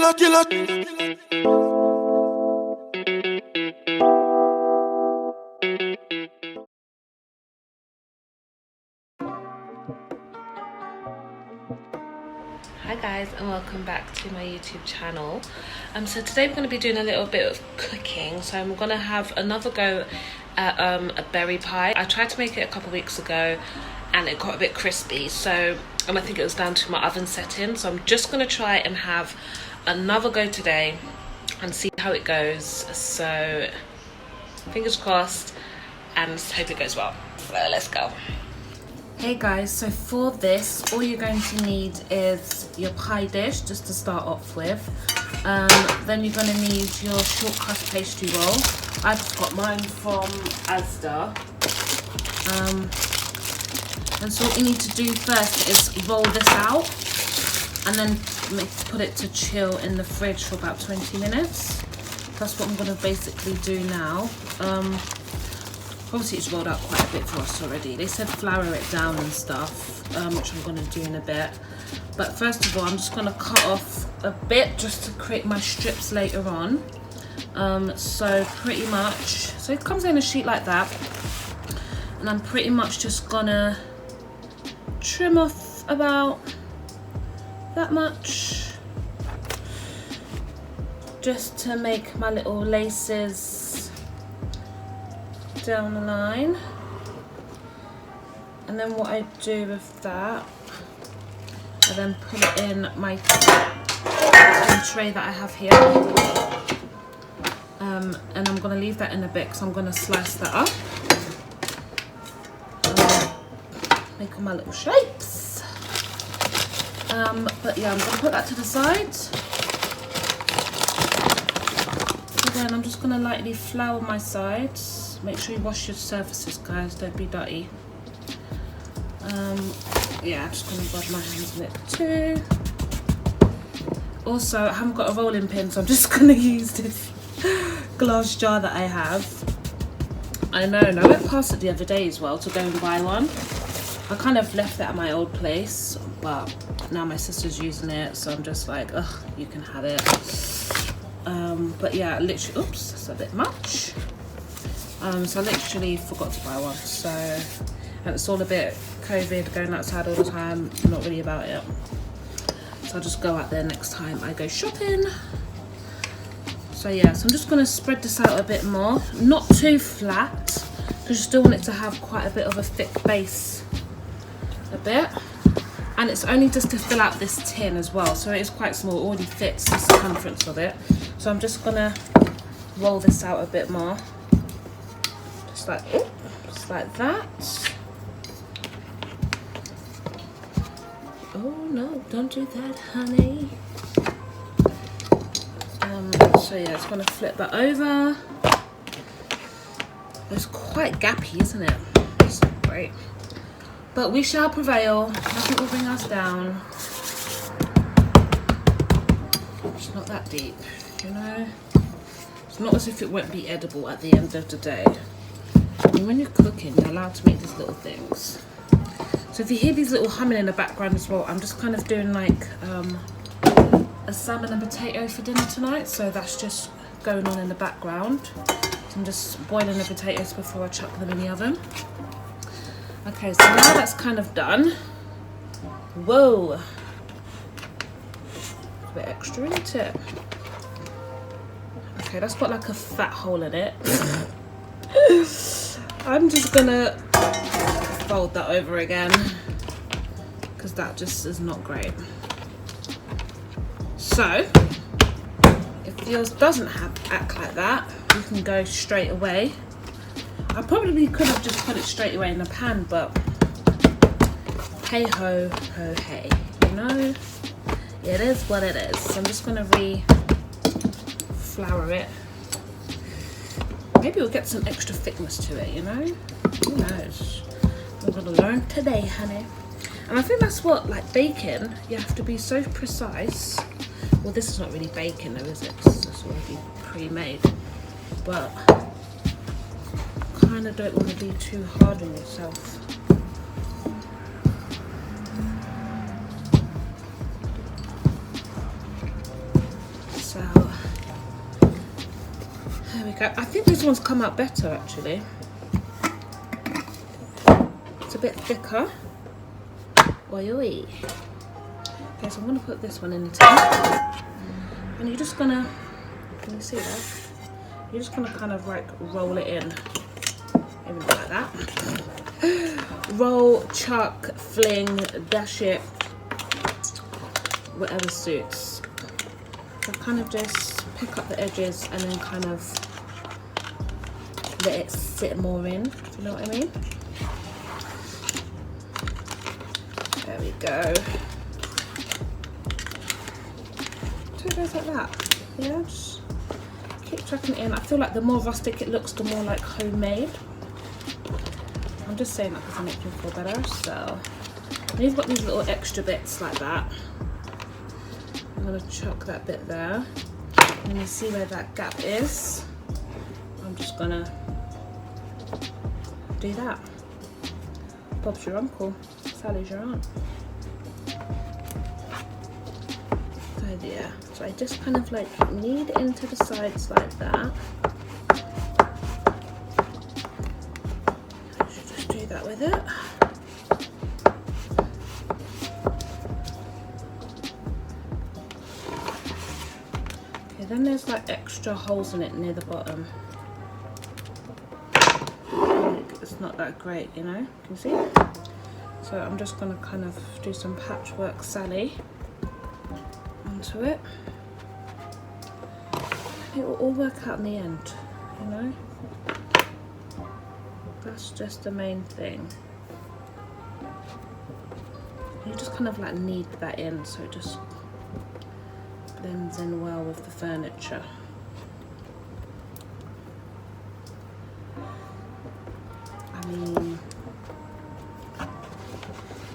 Hi guys, and welcome back to my YouTube channel. So today we're going to be doing a little bit of cooking. So I'm going to have another go at a berry pie. I tried to make it a couple of weeks ago and it got a bit crispy, so I think it was down to my oven setting. So I'm just going to try and have another go today and see how it goes. So fingers crossed and hope it goes well. So let's go. Hey guys, so for this, all you're going to need is your pie dish, just to start off with. Then you're going to need your short crust pastry roll. I've just got mine from Asda. And so what you need to do first is roll this out and then put it to chill in the fridge for about 20 minutes. That's what I'm going to basically do now. Obviously it's rolled out quite a bit for us already. They said flour it down and stuff, which I'm going to do in a bit. But first of all, I'm just going to cut off a bit just to create my strips later on. So pretty much, so it comes in a sheet like that. And I'm pretty much just going to trim off about that much. Just to make my little laces down the line. And then what I do with that, I then put it in my tray that I have here. And I'm going to leave that in a bit because I'm going to slice that up. Make all my little shapes. But yeah, I'm going to put that to the side. Then I'm just going to lightly flour my sides. Make sure you wash your surfaces, guys, don't be dirty. Yeah, I'm just going to rub my hands in it too. Also, I haven't got a rolling pin, so I'm just going to use this glass jar that I have. I know, and I went past it the other day as well to go and buy one. I kind of left that at my old place, but now my sister's using it, so I'm just like, ugh, you can have it. But yeah, literally, oops, that's a bit much. So I literally forgot to buy one. So, and it's all a bit COVID, going outside all the time, not really about it. So I'll just go out there next time I go shopping. So yeah, so I'm just gonna spread this out a bit more. Not too flat, because you still want it to have quite a bit of a thick base. A bit. And it's only just to fill out this tin as well. So it is quite small, it already fits the circumference of it. So I'm just gonna roll this out a bit more. Just like that. Oh no, don't do that, honey. So yeah, it's gonna flip that over. It's quite gappy, isn't it? It's not great. But we shall prevail. Nothing will bring us down. It's not that deep, you know? It's not as if it won't be edible at the end of the day. And when you're cooking, you're allowed to make these little things. So if you hear these little humming in the background as well, I'm just kind of doing like a salmon and potato for dinner tonight. So that's just going on in the background. So I'm just boiling the potatoes before I chuck them in the oven. Okay, so now that's kind of done. Whoa. A bit extra, isn't it? Okay, that's got like a fat hole in it. I'm just gonna fold that over again because that just is not great. So if yours doesn't act like that, you can go straight away. I probably could have just put it straight away in the pan, but hey ho ho hey, you know, it is what it is. So I'm just gonna flour it. Maybe we'll get some extra thickness to it, you know? Who knows? We're gonna learn today, honey. And I think that's what, like bacon, you have to be so precise. Well, this is not really bacon though, is it? It's already pre-made. But kind of don't want to be too hard on yourself. we go. I think this one's come out better actually. It's a bit thicker. Oily. Okay, so I'm gonna put this one in the tin. And you're just gonna, can you see that? You're just gonna kind of like roll it in. Maybe not like that. Roll, chuck, fling, dash it, whatever suits. So kind of just pick up the edges and then kind of let it sit more in. Do you know what I mean? There we go. So it goes like that. Yeah, just keep chucking it in. I feel like the more rustic it looks, the more like homemade. I'm just saying that because it makes me feel better. So when you've got these little extra bits like that, I'm gonna chuck that bit there. And you see where that gap is. I'm just gonna do that. Bob's your uncle, Sally's your aunt. Good idea. So I just kind of like knead it into the sides like that. I should just do that with it. Okay, then there's like extra holes in it near the bottom. It's not that great, you know, can you see? So I'm just gonna kind of do some patchwork Sally onto it. It will all work out in the end, you know? That's just the main thing. You just kind of like knead that in so it just blends in well with the furniture. I mean,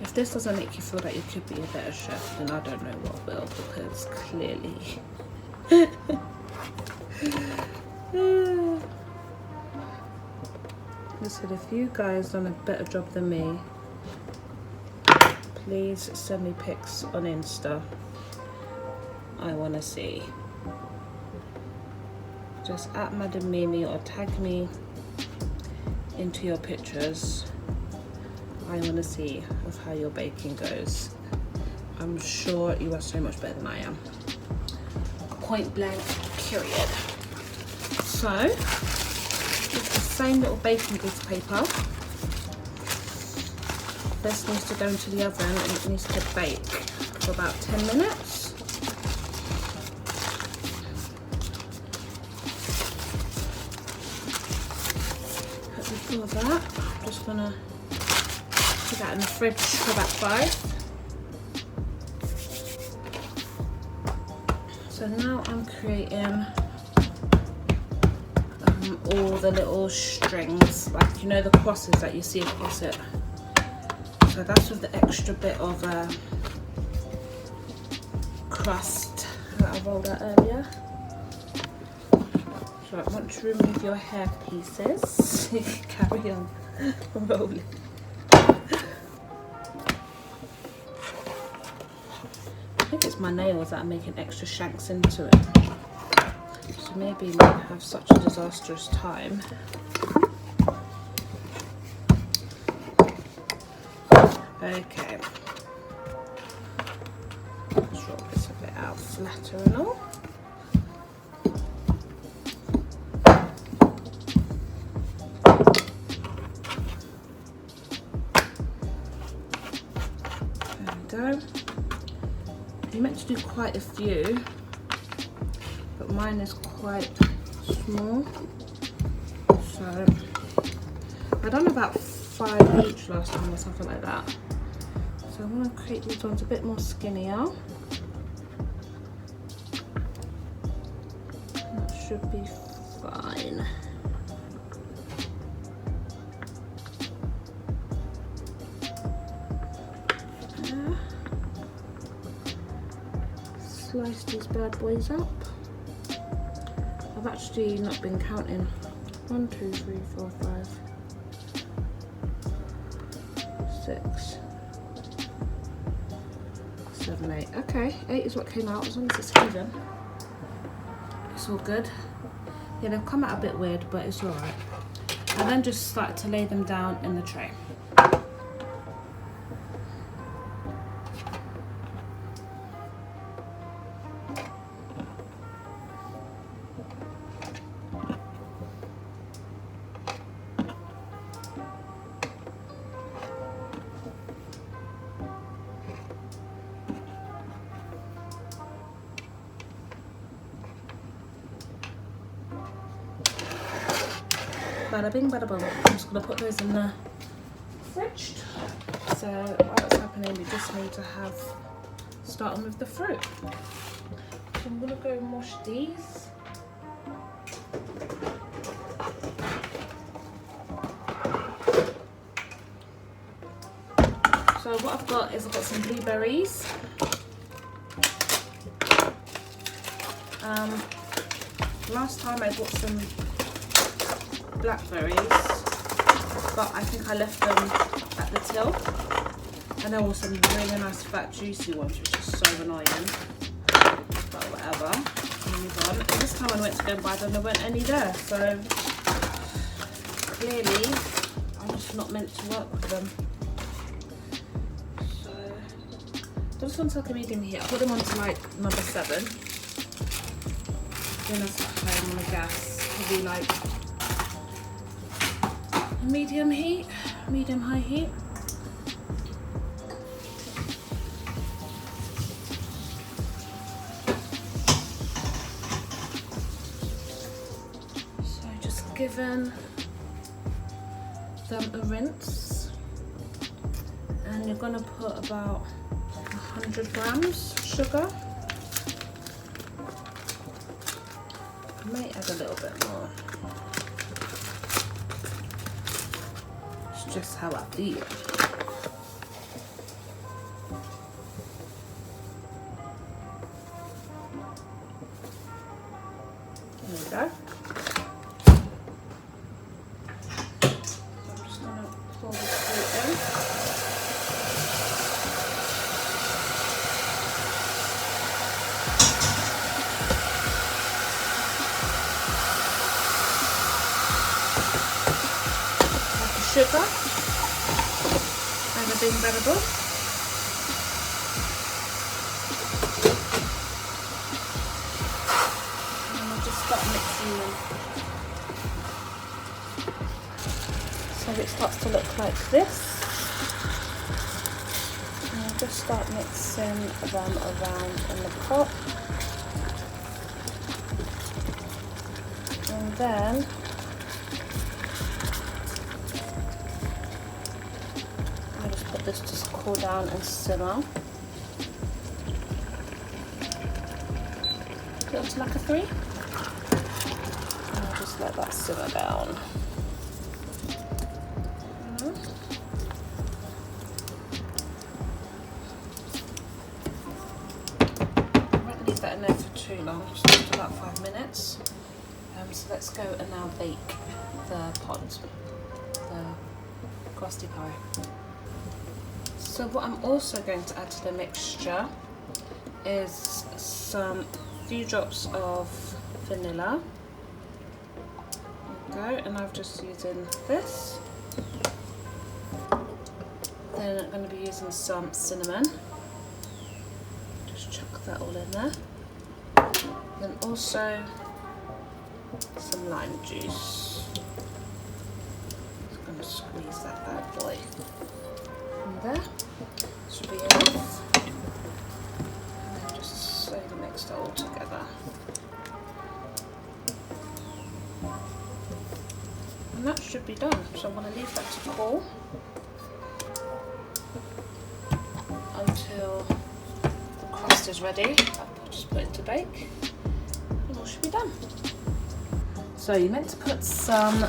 if this doesn't make you feel like you could be a better chef, then I don't know what will, because clearly. Listen, if you guys done a better job than me, please send me pics on Insta. I want to see. Just at Madam Mimi or tag me into your pictures. I want to see of how your baking goes. I'm sure you are so much better than I am. Point blank, period. So, it's the same little baking grease paper. This needs to go into the oven and it needs to bake for about 10 minutes. But before that, I'm just gonna put that in the fridge for about 5. So now I'm creating all the little strings, like you know the crosses that you see across it. So that's with the extra bit of crust that I rolled out earlier. So once you remove your hair pieces, you can carry on rolling. I think it's my nails that are making extra shanks into it. So maybe we won't have such a disastrous time. Okay. Let's roll this a bit out flatter and all. There we go. You meant to do quite a few, but mine is quite small. So I done about 5 each last time or something like that. So I want to create these ones a bit more skinnier. That should be fine. Slice these bad boys up. I've actually not been counting. 1, 2, 3, 4, 5, 6, 7, 8. Okay, 8 is what came out. As long as it's even, it's all good. Yeah, they've come out a bit weird, but it's alright. I then just started to lay them down in the tray. Bada bing, bada boom. I'm just gonna put those in the fridge. So while that's happening, we just need to start on with the fruit. So I'm gonna go and wash these. So what I've got is I've got some blueberries. Last time I bought some blackberries, but I think I left them at the till, and there were some really nice fat juicy ones, which is so annoying, but whatever, move on. And this time I went to go and buy them, there weren't any there, so clearly I'm just not meant to work with them. So this one's like a medium heat. I put them on to like number 7, then I start playing on the gas, probably like medium heat, medium high heat. So just giving them a rinse, and you're gonna put about 100 grams sugar. I may add a little bit more. Just how I feel. There we go. I'm just gonna pour this fruit in. Sugar. Bing, bada boom. And I'll just start mixing them. So it starts to look like this. And I'll just start mixing them around in the pot. And then this just cool down and simmer. Put it onto like a 3. And I'll just let that simmer down. I won't leave that in there for too long, just about 5 minutes. So let's go and now bake the pot, the crusty pie. So what I'm also going to add to the mixture is some few drops of vanilla. There we go, and I've just using this. Then I'm going to be using some cinnamon. Just chuck that all in there. Then also some lime juice. Just going to squeeze that bad boy in there. Should be enough. And then just slowly mix that all together. And that should be done. So I'm going to leave that to cool until the crust is ready. I'll just put it to bake and all should be done. So you're meant to put some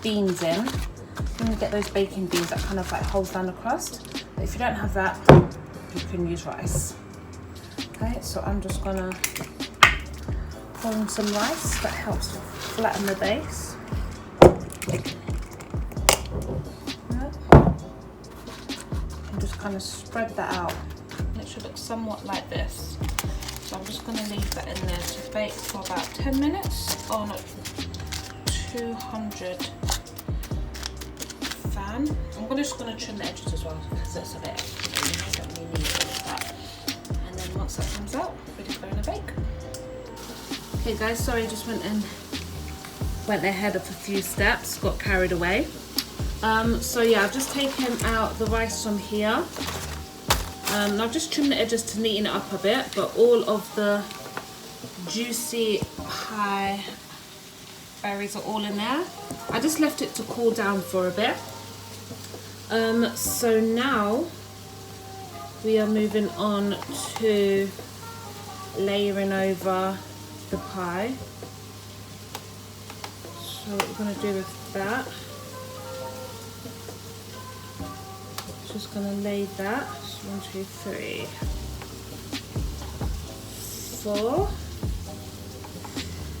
beans in. You're going to get those baking beans that kind of like holds down the crust. But if you don't have that, you can use rice. Okay, so I'm just going to pour in some rice that helps flatten the base. And just kind of spread that out. And it should look somewhat like this. So I'm just going to leave that in there to bake for about 10 minutes. Oh no, 200 fan. I'm just gonna trim the edges as well because it's a bit extra. I don't really need all of that. And then once that comes out, ready to go in a bake. Okay guys, sorry, I just went ahead of a few steps, got carried away. So yeah, I've just taken out the rice from here. And I've just trimmed the edges to neaten it up a bit, but all of the juicy pie berries are all in there. I just left it to cool down for a bit. So now we are moving on to layering over the pie. So what we're going to do with that, just going to lay that. So 1, 2, 3, 4.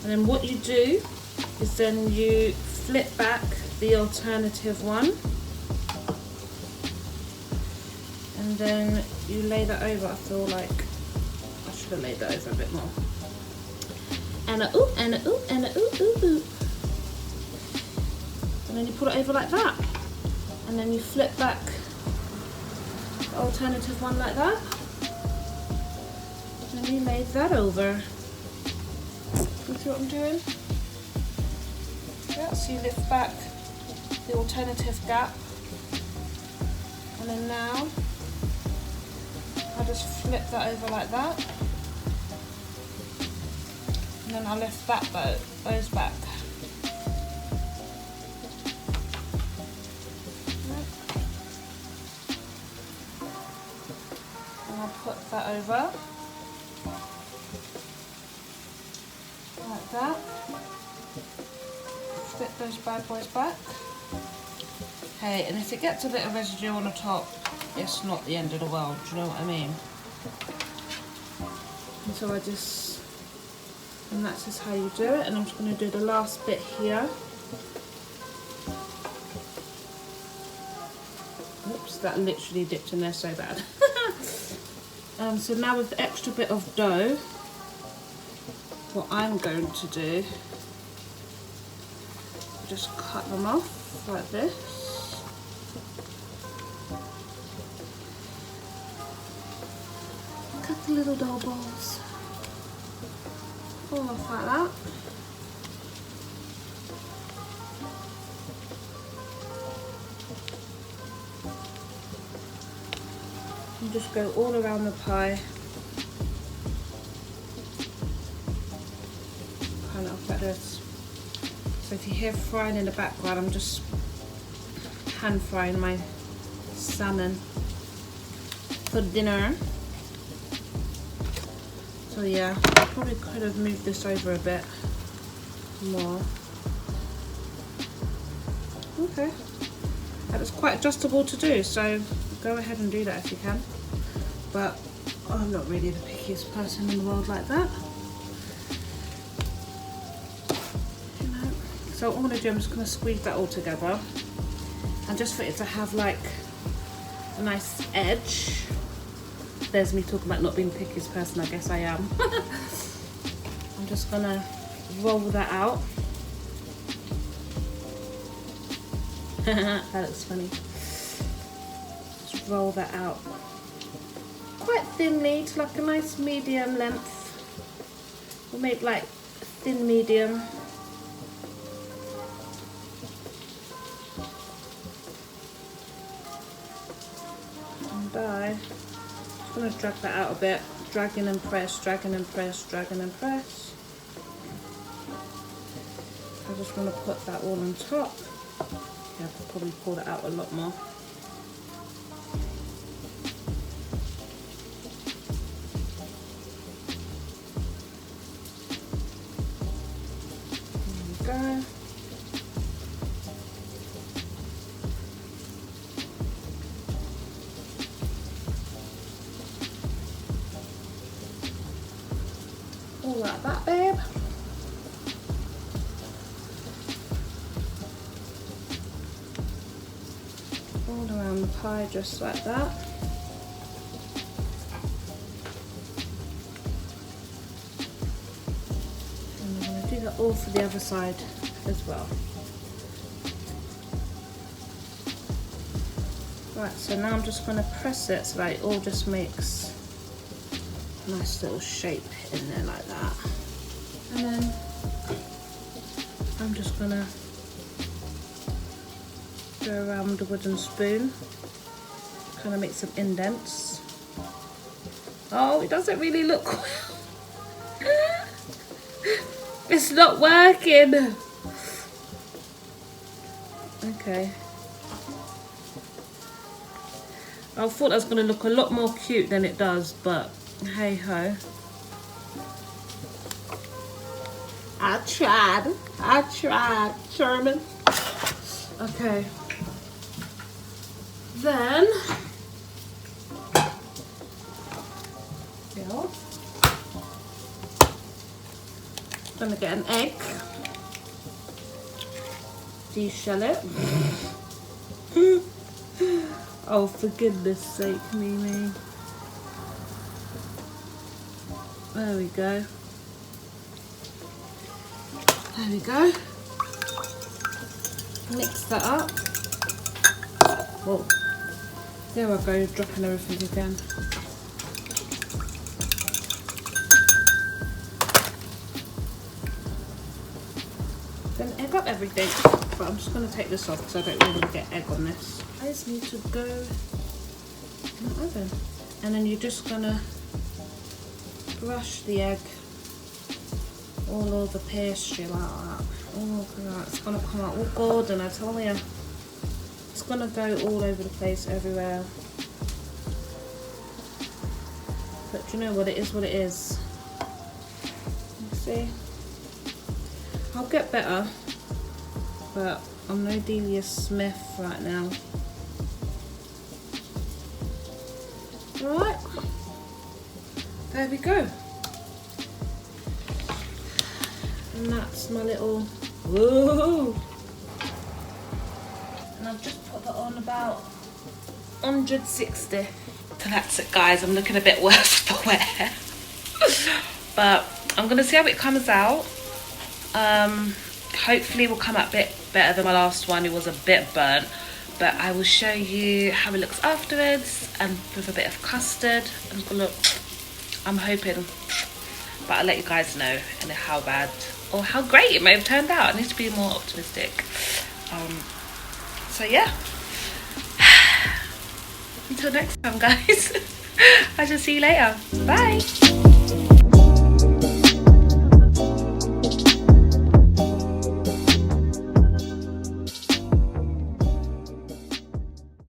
And then what you do is then you flip back the alternative one. And then you lay that over. I feel like I should have laid that over a bit more. And a oop, and a oop, and a oop, oop, oop. And then you put it over like that. And then you flip back the alternative one like that. And you lay that over. You see what I'm doing? Yeah, so you lift back the alternative gap. And then now I'll just flip that over like that. And then I'll lift those back. And I'll put that over. Like that. Flip those bad boys back. Hey, and if it gets a bit of residue on the top, it's not the end of the world, do you know what I mean? And so and that's just how you do it, and I'm just going to do the last bit here. Oops, that literally dipped in there so bad. So now with the extra bit of dough, what I'm going to do, just cut them off like this. Cut the little dough balls. Fall off like that. And just go all around the pie. Kind of like this. So if you hear frying in the background, I'm just hand frying my salmon for dinner. So yeah, I probably could have moved this over a bit more. Okay, that is quite adjustable to do, so go ahead and do that if you can. But I'm not really the pickiest person in the world like that. You know. So what I'm going to do, I'm just going to squeeze that all together, and just for it to have like a nice edge. There's me talking about not being the pickiest person, I guess I am. I'm just gonna roll that out. That looks funny. Just roll that out quite thinly to like a nice medium length. We'll make like thin medium. And I'm going to drag that out a bit, dragging and press, dragging and press, dragging and press. I just want to put that all on top. Yeah, I could probably pull that out a lot more. There we go. Like that, babe. All around the pie, just like that. And I'm going to do that all for the other side. as well. Right, so now I'm just going to press it so that it all just makes a nice little shape in there like that. And then I'm just going to go around with a wooden spoon, kind of make some indents. Oh, it doesn't really look well. It's not working. Okay. I thought that was going to look a lot more cute than it does, but hey ho. I tried, Sherman. Okay. Then, yeah, I'm gonna get an egg, de-shell it. Oh, for goodness sake, Mimi. There we go. There we go. Mix that up. Whoa. There I go, dropping everything again. Then egg up everything. But I'm just going to take this off because I don't really want to get egg on this. I just need to go in the oven. And then you're just going to brush the egg all over the pastry like that. Oh, look at that. It's going to come out all golden, I tell you. It's going to go all over the place, everywhere. But do you know what? It is what it is. You see? I'll get better. But I'm no Delia Smith right now. Alright. There we go. And that's my little, whoa. And I've just put that on about 160. So that's it, guys. I'm looking a bit worse for wear. But I'm going to see how it comes out. Hopefully it will come out a bit better than my last one. It was a bit burnt. But I will show you how it looks afterwards and with a bit of custard. I'm hoping. But I'll let you guys know and how bad or how great it may have turned out. I need to be more optimistic. So yeah. Until next time, guys. I shall see you later. Bye.